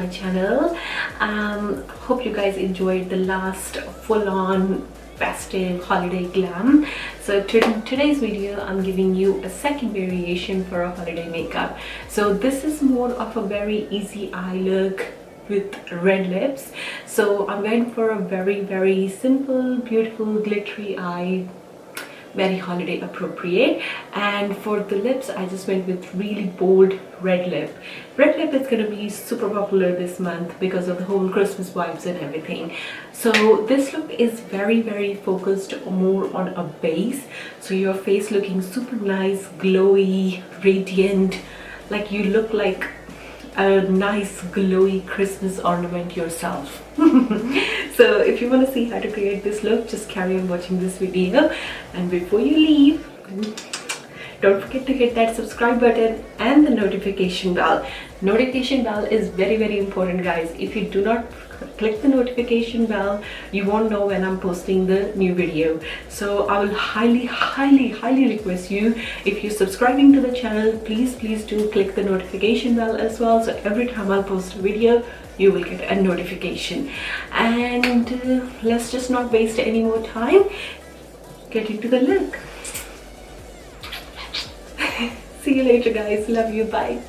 my channel. Hope you guys enjoyed the last full-on festive holiday glam. So today's video I'm giving you a second variation for a holiday makeup. So this is more of a very easy eye look with red lips. So I'm going for a very simple, beautiful, glittery eye, very holiday appropriate. And for the lips I just went with really bold red lip. Red lip is going to be super popular this month because of the whole Christmas vibes and everything. So this look is very focused more on a base, so your face looking super nice, glowy, radiant, like you look like a nice glowy Christmas ornament yourself. So if you want to see how to create this look, just carry on watching this video. And before you leave, don't forget to hit that subscribe button and the notification bell. Notification bell is very important, guys. If you do not click the notification bell, you won't know when I'm posting the new video. So I will highly request you, if you're subscribing to the channel, please do click the notification bell as well, so every time I'll post a video you will get a notification. And let's just not waste any more time, get into the look. See you later, guys. Love you. Bye.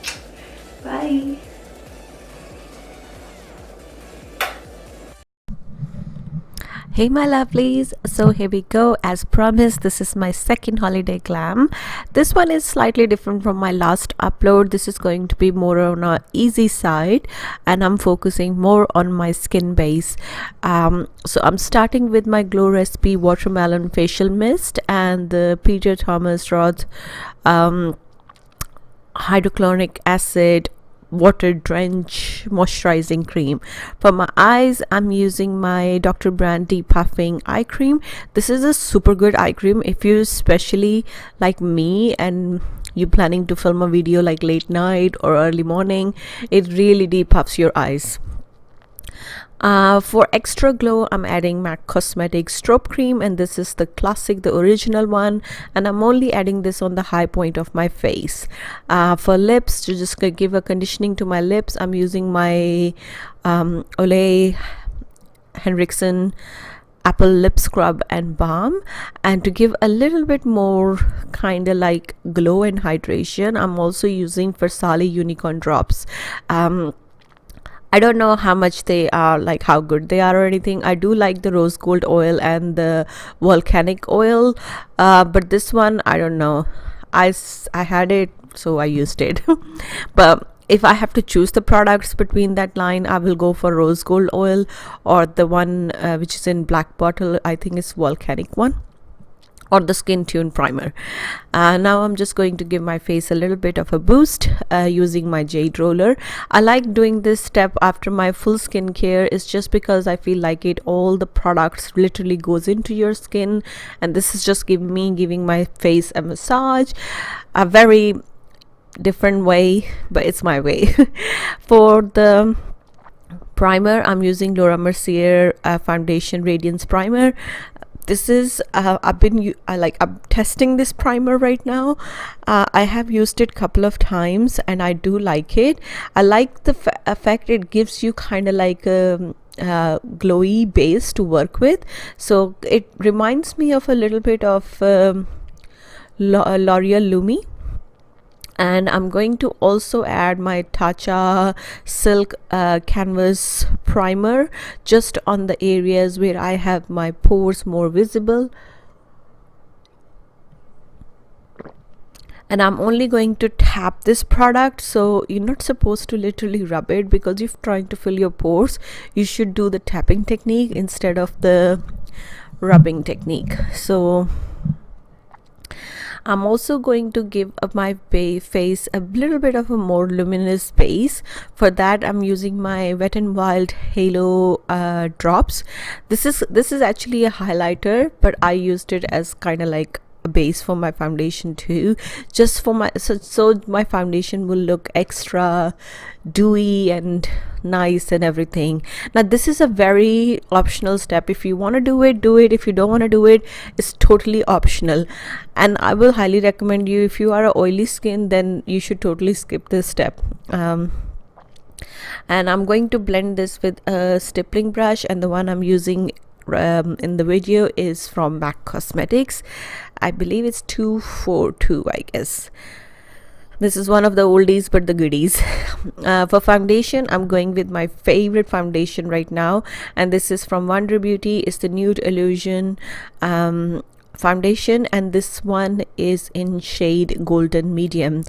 Hey my lovelies, so here we go. As promised, this is my second holiday glam. This one is slightly different from my last upload. This is going to be more on a easy side, and I'm focusing more on my skin base. So I'm starting with my Glow Recipe Watermelon Facial Mist and the Peter Thomas Roth Hydrochloric Acid Water Drench Moisturizing Cream. For my eyes, I'm using my Dr. Brandt Depuffing eye cream. This is a super good eye cream if you, especially like me, and you're planning to film a video like late night or early morning. It really depuffs your eyes. For extra glow, I'm adding MAC Cosmetics Strobe Cream, and this is the classic, the original one, and I'm only adding this on the high point of my face. For lips, to just give a conditioning to my lips, I'm using my Ole Henriksen Apple Lip Scrub and Balm, and to give a little bit more kind of like glow and hydration, I'm also using Farsali Unicorn Drops. I don't know how much they are, like how good they are or anything. I do like the rose gold oil and the volcanic oil, but this one, I don't know. I had it, so I used it. But if I have to choose the products between that line, I will go for rose gold oil or the one which is in black bottle. I think it's volcanic one, or the Skin Tune primer. Now I'm just going to give my face a little bit of a boost using my jade roller. I like doing this step after my full skincare, is just because I feel like all the products literally goes into your skin, and this is just giving my face a massage, a very different way, but it's my way. For the primer, I'm using Laura Mercier Foundation Radiance Primer. This is I'm testing this primer right now. I have used it a couple of times and I do like it. I like the effect it gives you, kind of like a glowy base to work with. So it reminds me of a little bit of L'Oreal Lumi. And I'm going to also add my Tatcha Silk Canvas Primer just on the areas where I have my pores more visible. And I'm only going to tap this product, so you're not supposed to literally rub it, because if trying to fill your pores, you should do the tapping technique instead of the rubbing technique. So I'm also going to give my face a little bit of a more luminous base. For that, I'm using my Wet n Wild Halo drops. This is actually a highlighter, but I used it as kind of like a base for my foundation too, just for my so my foundation will look extra dewy and nice and everything. Now this is a very optional step. If you want to do it. If you don't want to do it, it's totally optional, and I will highly recommend you, if you are a oily skin, then you should totally skip this step. And I'm going to blend this with a stippling brush, and the one I'm using in the video is from MAC Cosmetics. I believe it's 242, I guess. This is one of the oldies but the goodies. For foundation, I'm going with my favorite foundation right now, and this is from Wonder Beauty. It's the Nude Illusion foundation, and this one is in shade Golden Medium.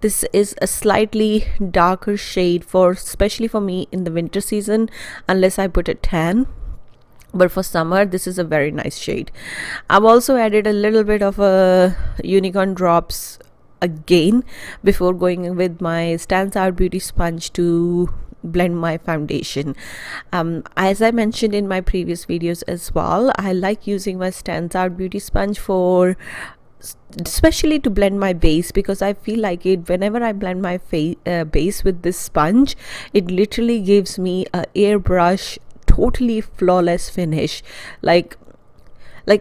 This is a slightly darker shade, for especially for me in the winter season, unless I put a tan. But for summer, this is a very nice shade. I've also added a little bit of a unicorn drops again before going with my Stands Out Beauty sponge to blend my foundation. As I mentioned in my previous videos as well, I like using my Stands Out Beauty sponge for especially to blend my base, because I feel like it whenever I blend my base with this sponge, it literally gives me a airbrush totally flawless finish, like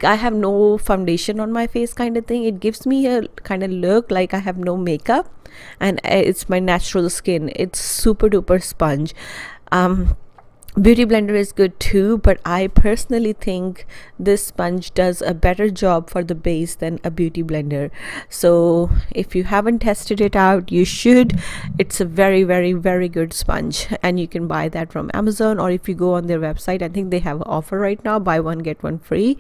I have no foundation on my face kind of thing. It gives me a kind of look like I have no makeup, and it's my natural skin. It's super duper sponge. Beauty blender is good too, but I personally think this sponge does a better job for the base than a beauty blender. So if you haven't tested it out, you should. It's a very very good sponge, and you can buy that from Amazon, or if you go on their website, I think they have an offer right now, buy one get one free.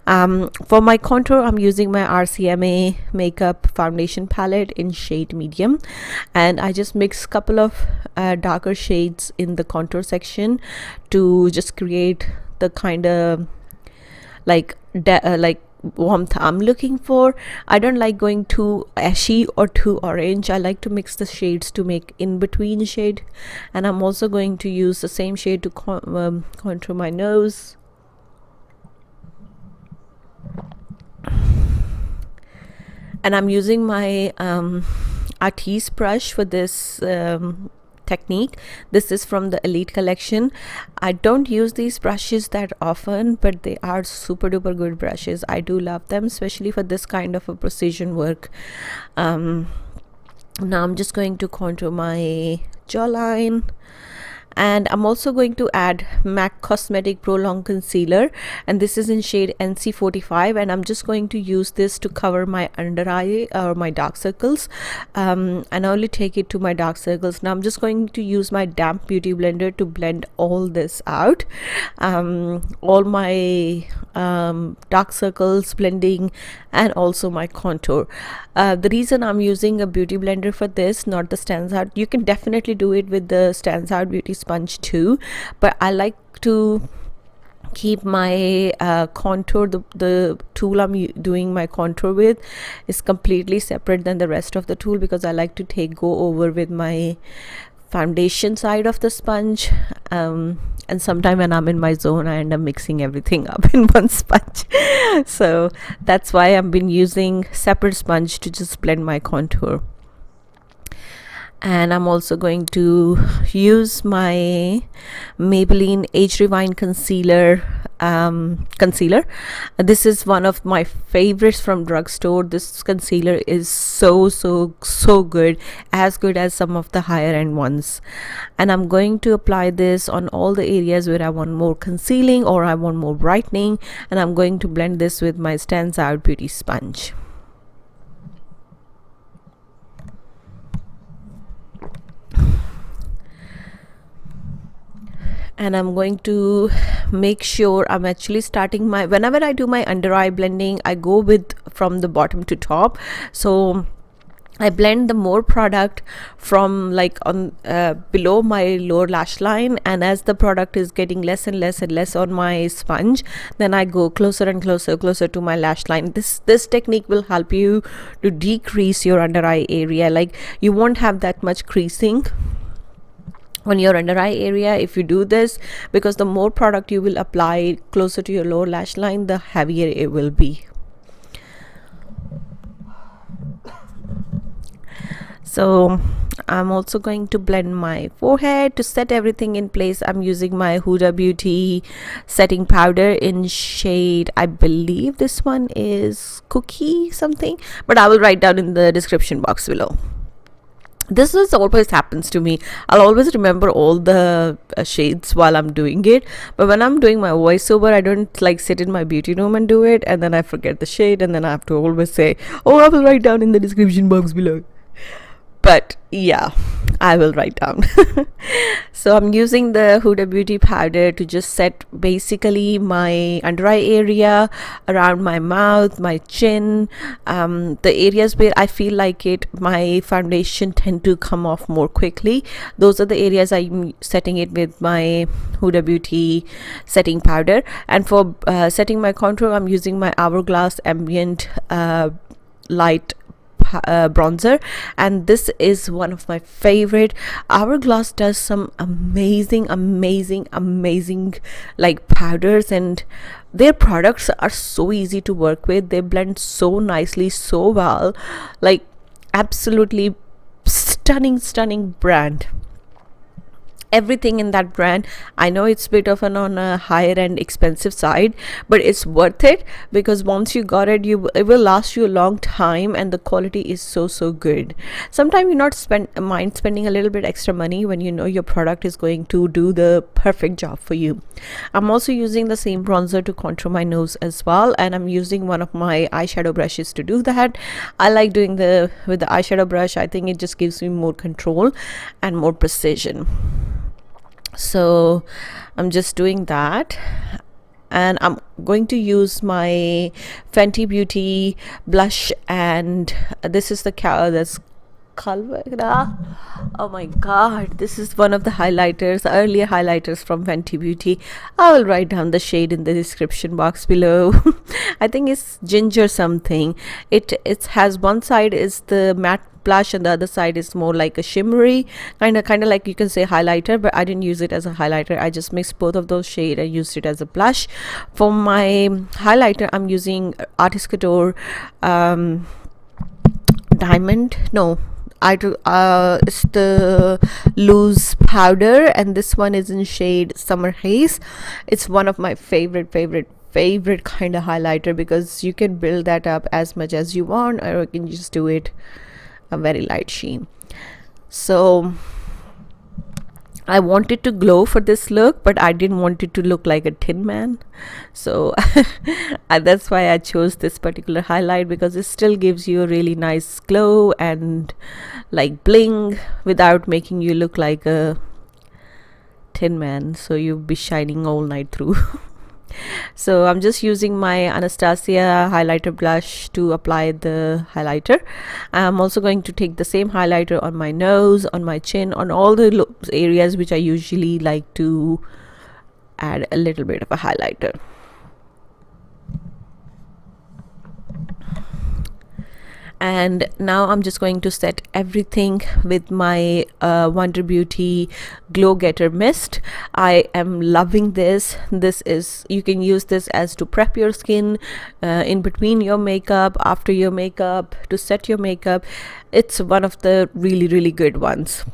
For my contour, I'm using my RCMA makeup foundation palette in shade medium, and I just mix a couple of darker shades in the contour section to just create the kind of like warmth I'm looking for. I don't like going too ashy or too orange. I like to mix the shades to make in between shade, and I'm also going to use the same shade to contour my nose. And I'm using my Artiste brush for this technique. This is from the Elite collection. I don't use these brushes that often, but they are super duper good brushes. I do love them, especially for this kind of a precision work. Now I'm just going to contour my jawline, and I'm also going to add MAC Cosmetic Pro Long Concealer, and this is in shade NC45, and I'm just going to use this to cover my under eye or my dark circles, and I only take it to my dark circles. Now I'm just going to use my damp beauty blender to blend all this out, all my dark circles blending, and also my contour. The reason I'm using a beauty blender for this, not the Stands Out, you can definitely do it with the Stands Out Beauty sponge too, but I like to keep my contour, the tool I'm doing my contour with is completely separate than the rest of the tool, because I like to go over with my foundation side of the sponge, and sometime when I'm in my zone, I end up mixing everything up in one sponge. So that's why I've been using separate sponge to just blend my contour. And I'm also going to use my Maybelline Age Rewind concealer. This is one of my favorites from drugstore. This concealer is so good, as good as some of the higher end ones. And I'm going to apply this on all the areas where I want more concealing or I want more brightening, and I'm going to blend this with my Stands Out Beauty sponge. And I'm going to make sure I'm actually starting my, whenever I do my under eye blending, I go with from the bottom to top. So I blend the more product from like on below my lower lash line, and as the product is getting less and less on my sponge, then I go closer and closer to my lash line. This technique will help you to decrease your under eye area. Like, you won't have that much creasing on your under eye area if you do this, because the more product you will apply closer to your lower lash line, the heavier it will be. So I'm also going to blend my forehead to set everything in place. I'm using my Huda Beauty setting powder in shade, I believe this one is Cookie something, but I will write down in the description box below. This is always happens to me. I'll always remember all the shades while I'm doing it, but when I'm doing my voiceover, I don't like sit in my beauty room and do it, and then I forget the shade, and then I have to always say, oh, I will write down in the description box below. But yeah, I will write down. So I'm using the Huda beauty powder to just set basically my under eye area, around my mouth, my chin, the areas where I feel like it my foundation tend to come off more quickly. Those are the areas I'm setting it with my Huda beauty setting powder. And for setting my contour, I'm using my Hourglass Ambient light bronzer, and this is one of my favorite. Hourglass does some amazing like powders, and their products are so easy to work with. They blend so nicely, so well, like absolutely stunning brand. Everything in that brand, I know it's a bit of an on a higher end expensive side, but it's worth it, because once you got it, it will last you a long time, and the quality is so good. Sometimes you not mind spending a little bit extra money when you know your product is going to do the perfect job for you. I'm also using the same bronzer to contour my nose as well, and I'm using one of my eyeshadow brushes to do that. I like doing with the eyeshadow brush. I think it just gives me more control and more precision. So I'm just doing that, and I'm going to use my Fenty Beauty blush, and this is the oh my god, this is one of the highlighters, earlier highlighters from Fenty Beauty. I will write down the shade in the description box below. I think it's ginger something. It has one side is the matte blush, and the other side is more like a shimmery kind of like, you can say, highlighter, but I didn't use it as a highlighter. I just mixed both of those shades and used it as a blush. For my highlighter, I'm using Artist Couture diamond, no, it's the loose powder, and this one is in shade Summer Haze. It's one of my favorite kind of highlighter, because you can build that up as much as you want, or you can just do it a very light sheen. So I wanted to glow for this look, but I didn't want it to look like a Tin Man, so that's why I chose this particular highlight, because it still gives you a really nice glow and like bling without making you look like a Tin Man, so you'll be shining all night through. So I'm just using my Anastasia highlighter blush to apply the highlighter. I'm also going to take the same highlighter on my nose, on my chin, on all the areas which I usually like to add a little bit of a highlighter. And now I'm just going to set everything with my Wonder Beauty Glow Getter Mist. I am loving this. You can use this as to prep your skin in between your makeup, after your makeup, to set your makeup. It's one of the really good ones.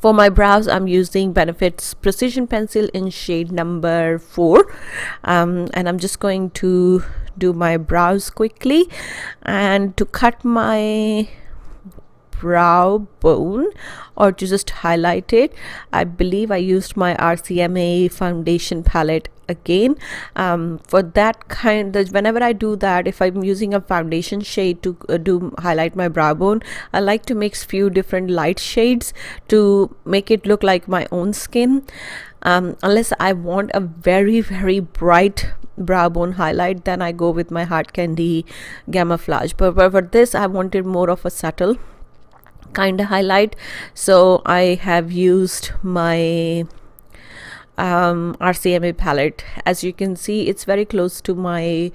For my brows, I'm using Benefit's Precision Pencil in shade number 4, and I'm just going to do my brows quickly. And to cut my brow bone, or to just highlight it, I believe I used my RCMA foundation palette again. For that kind of, whenever I do that, if I'm using a foundation shade to highlight my brow bone, I like to mix few different light shades to make it look like my own skin. Unless I want a very bright brow bone highlight, then I go with my Hard Candy Gamma Flash, but for this I wanted more of a subtle kind of highlight, so I have used my RCMA palette. As you can see, it's very close to my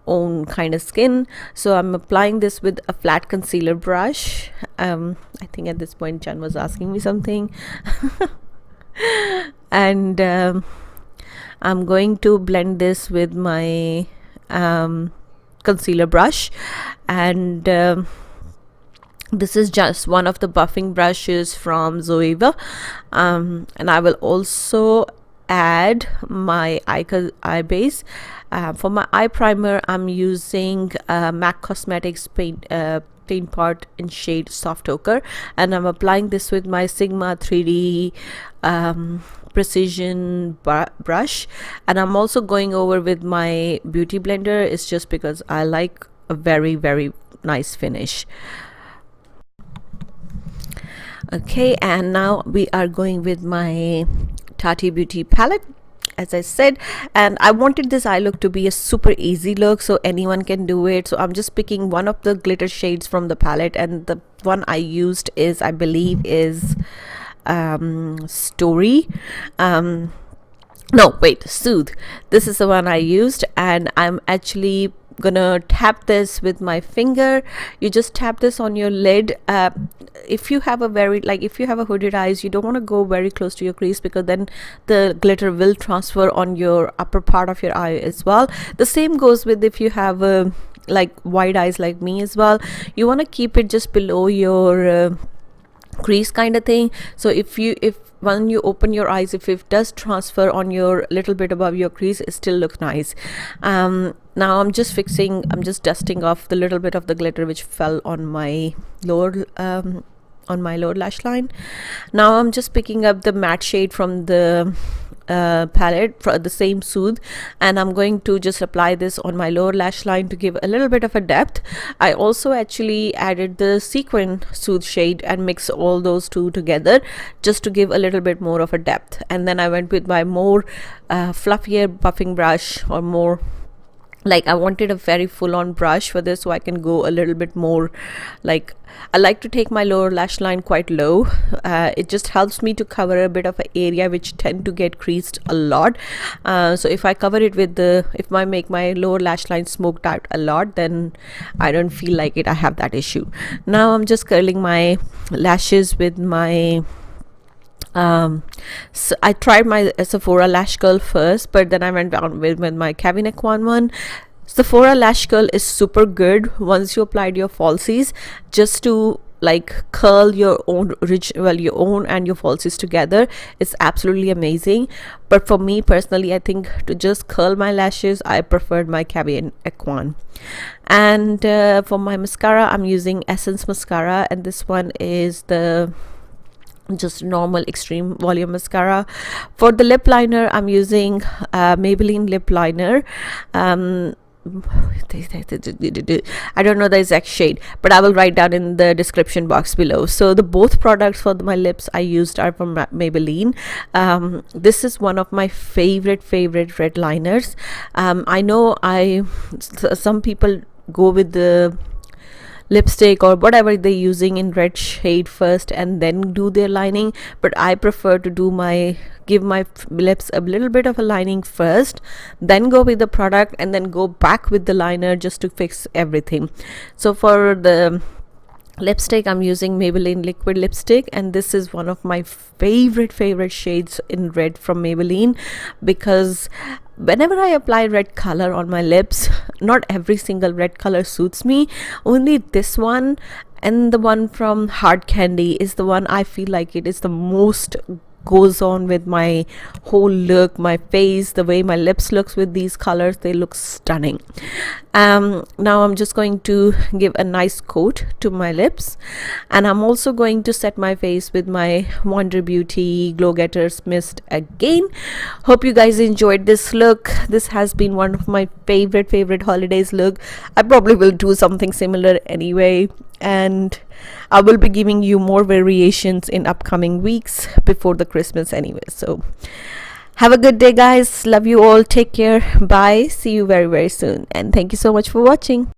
own kind of skin, so I'm applying this with a flat concealer brush. I think at this point Jan was asking me something. And I'm going to blend this with my concealer brush, and this is just one of the buffing brushes from Zoeva, and I will also add my eye base. For my eye primer, I'm using MAC Cosmetics octane part in shade Soft Ochre, and I'm applying this with my Sigma 3D precision brush, and I'm also going over with my beauty blender. It's just because I like a very nice finish. Okay, and now we are going with my Tati Beauty palette, as I said, and I wanted this eye look to be a super easy look so anyone can do it. So I'm just picking one of the glitter shades from the palette, and the one I used is, I believe, is Story. No, wait, Soothe. This is the one I used, and I'm actually gonna tap this with my finger. You just tap this on your lid. If you have a if you have a hooded eyes, you don't want to go very close to your crease, because then the glitter will transfer on your upper part of your eye as well. The same goes with if you have like wide eyes like me as well. You want to keep it just below your crease kind of thing. So if when you open your eyes, if it does transfer on your little bit above your crease, it still looks nice. Now I'm just dusting off the little bit of the glitter which fell on my lower lash line. Now I'm just picking up the matte shade from the palette, for the same Soothe, and I'm going to just apply this on my lower lash line to give a little bit of a depth. I also actually added the sequin Soothe shade and mix all those two together just to give a little bit more of a depth. And then I went with my more fluffier buffing brush, or more like I wanted a very full-on brush for this, so I can go a little bit more, like I like to take my lower lash line quite low. It just helps me to cover a bit of an area which tend to get creased a lot. So if I cover it with if I make my lower lash line smoked out a lot, then I don't feel like I have that issue. Now I'm just curling my lashes with my so I tried my Sephora lash curl first, but then I went down with my Kevin Aquan one. Sephora lash curl is super good once you applied your falsies, just to like curl your own your own and your falsies together. It's absolutely amazing. But for me personally, I think to just curl my lashes, I preferred my Kevin Aquan. And for my mascara, I'm using Essence mascara, and this one is the just normal extreme volume mascara. For the lip liner, I'm using Maybelline lip liner. I don't know the exact shade, but I will write down in the description box below. So the both products for my lips I used are from Maybelline. This is one of my favorite red liners. I know some people go with the lipstick or whatever they're using in red shade first and then do their lining, but I prefer to give my lips a little bit of a lining first, then go with the product, and then go back with the liner just to fix everything. So for the lipstick, I'm using Maybelline liquid lipstick, and this is one of my favorite shades in red from Maybelline, because whenever I apply red color on my lips, not every single red color suits me. Only this one and the one from Hard Candy is the one I feel like it is the most goes on with my whole look, my face, the way my lips looks with these colors. They look stunning. Now I'm just going to give a nice coat to my lips, and I'm also going to set my face with my Wonder Beauty Glow Getters Mist again. Hope you guys enjoyed this look. This has been one of my favorite holidays look. I probably will do something similar anyway, and I will be giving you more variations in upcoming weeks before the Christmas anyway. So have a good day, guys. Love you all. Take care. Bye. See you very soon, and thank you so much for watching.